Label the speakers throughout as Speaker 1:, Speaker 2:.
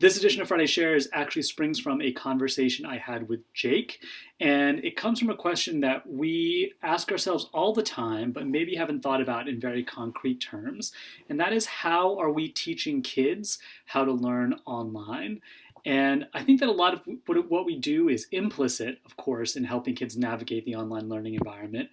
Speaker 1: This edition of Friday Shares actually springs from a conversation I had with Jake, and it comes from a question that we ask ourselves all the time, but maybe haven't thought about in very concrete terms. And that is, how are we teaching kids how to learn online? And I think that a lot of what we do is implicit, of course, in helping kids navigate the online learning environment.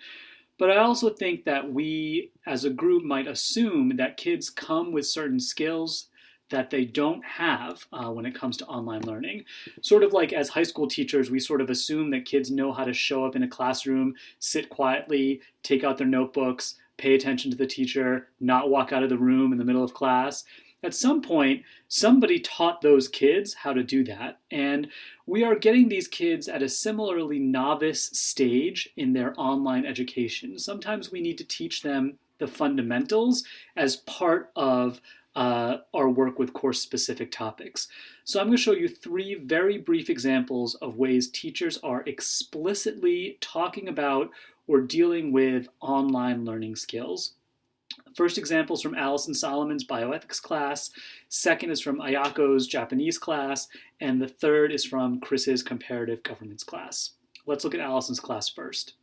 Speaker 1: But I also think that we, as a group, might assume that kids come with certain skills that they don't have when it comes to online learning. Sort of like as high school teachers, we sort of assume that kids know how to show up in a classroom, sit quietly, take out their notebooks, pay attention to the teacher, not walk out of the room in the middle of class. At some point, somebody taught those kids how to do that. And we are getting these kids at a similarly novice stage in their online education. Sometimes we need to teach them the fundamentals as part of our work with course-specific topics. So I'm going to show you three very brief examples of ways teachers are explicitly talking about or dealing with online learning skills. First example is from Allison Solomon's bioethics class. Second is from Ayako's Japanese class. And the third is from Chris's comparative governance class. Let's look at Allison's class first.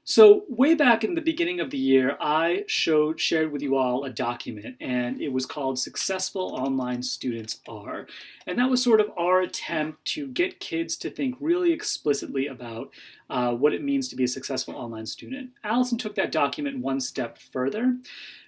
Speaker 1: So way back in the beginning of the year, I shared with you all a document, and it was called Successful Online Students Are. And that was sort of our attempt to get kids to think really explicitly about what it means to be a successful online student. Allison took that document one step further.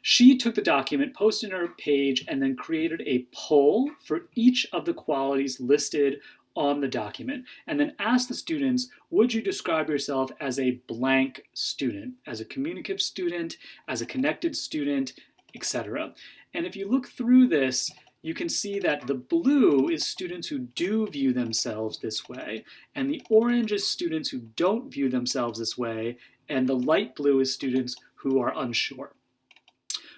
Speaker 1: She took the document, posted on her page, and then created a poll for each of the qualities listed on the document, and then ask the students, would you describe yourself as a blank student, as a communicative student, as a connected student, etc. And if you look through this, you can see that the blue is students who do view themselves this way, and the orange is students who don't view themselves this way, and the light blue is students who are unsure.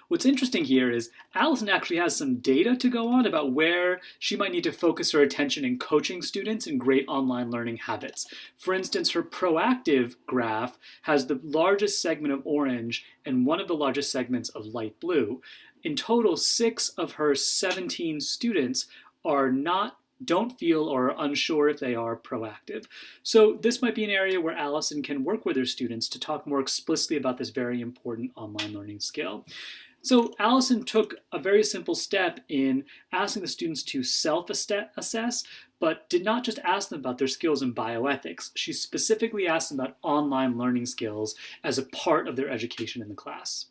Speaker 1: What's interesting here is Allison actually has some data to go on about where she might need to focus her attention in coaching students in great online learning habits. For instance, her proactive graph has the largest segment of orange and one of the largest segments of light blue. In total, 6 of her 17 students don't feel or are unsure if they are proactive. So this might be an area where Allison can work with her students to talk more explicitly about this very important online learning skill. So Allison took a very simple step in asking the students to self-assess, but did not just ask them about their skills in bioethics. She specifically asked them about online learning skills as a part of their education in the class.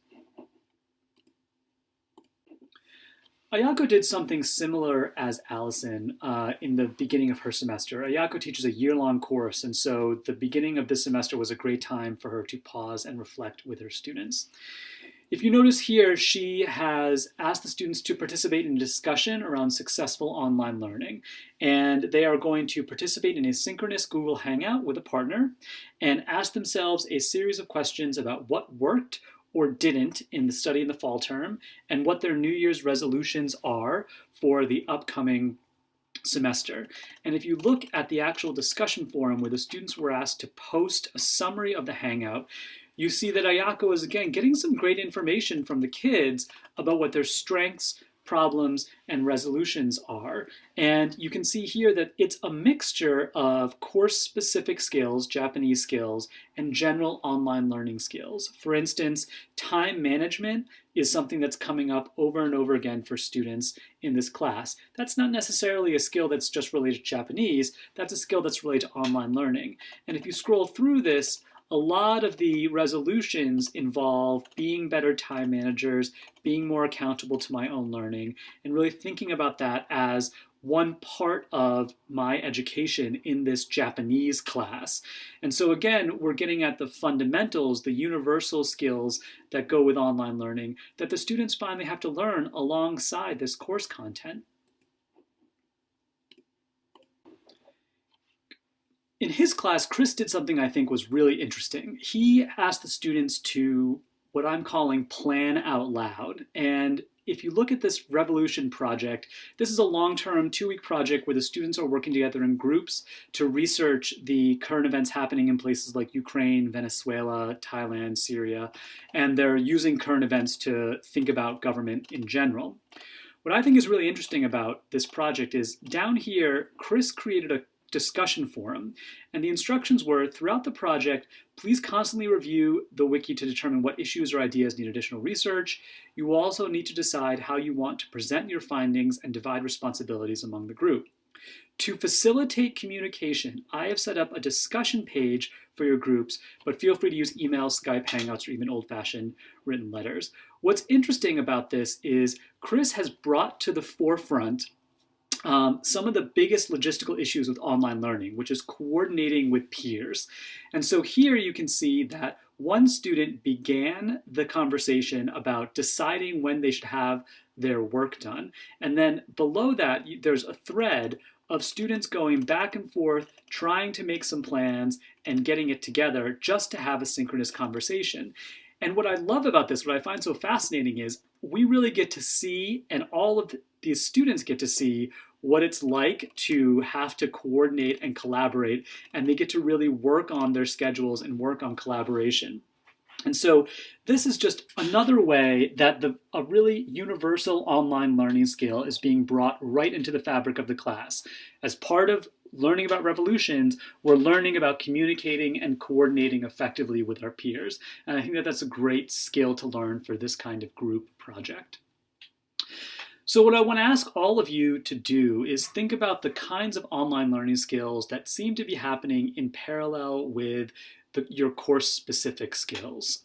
Speaker 1: Ayako did something similar as Allison in the beginning of her semester. Ayako teaches a year-long course, and so the beginning of this semester was a great time for her to pause and reflect with her students. If you notice here, she has asked the students to participate in a discussion around successful online learning. And they are going to participate in a synchronous Google Hangout with a partner and ask themselves a series of questions about what worked or didn't in the study in the fall term and what their New Year's resolutions are for the upcoming semester. And if you look at the actual discussion forum where the students were asked to post a summary of the Hangout, you see that Ayako is, again, getting some great information from the kids about what their strengths, problems, and resolutions are. And you can see here that it's a mixture of course-specific skills, Japanese skills, and general online learning skills. For instance, time management is something that's coming up over and over again for students in this class. That's not necessarily a skill that's just related to Japanese, that's a skill that's related to online learning. And if you scroll through this, a lot of the resolutions involve being better time managers, being more accountable to my own learning, and really thinking about that as one part of my education in this Japanese class. And so again, we're getting at the fundamentals, the universal skills that go with online learning that the students finally have to learn alongside this course content. In his class, Chris did something I think was really interesting. He asked the students to, what I'm calling, plan out loud. And if you look at this Revolution project, this is a long-term 2-week project where the students are working together in groups to research the current events happening in places like Ukraine, Venezuela, Thailand, Syria, and they're using current events to think about government in general. What I think is really interesting about this project is down here, Chris created a discussion forum, and the instructions were throughout the project, please constantly review the wiki to determine what issues or ideas need additional research. You will also need to decide how you want to present your findings and divide responsibilities among the group. To facilitate communication, I have set up a discussion page for your groups, but feel free to use email, Skype, Hangouts, or even old-fashioned written letters. What's interesting about this is Chris has brought to the forefront some of the biggest logistical issues with online learning, which is coordinating with peers. And so here you can see that one student began the conversation about deciding when they should have their work done. And then below that, there's a thread of students going back and forth, trying to make some plans and getting it together just to have a synchronous conversation. And what I love about this, what I find so fascinating is we really get to see, and all of these students get to see, what it's like to have to coordinate and collaborate, and they get to really work on their schedules and work on collaboration. And so this is just another way that a really universal online learning skill is being brought right into the fabric of the class. As part of learning about revolutions, we're learning about communicating and coordinating effectively with our peers. And I think that that's a great skill to learn for this kind of group project. So what I want to ask all of you to do is think about the kinds of online learning skills that seem to be happening in parallel with your course-specific skills.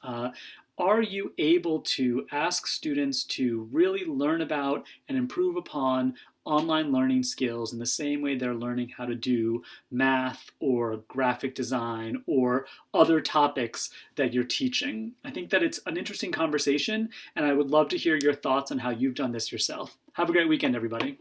Speaker 1: Are you able to ask students to really learn about and improve upon online learning skills in the same way they're learning how to do math or graphic design or other topics that you're teaching? I think that it's an interesting conversation, and I would love to hear your thoughts on how you've done this yourself. Have a great weekend, everybody.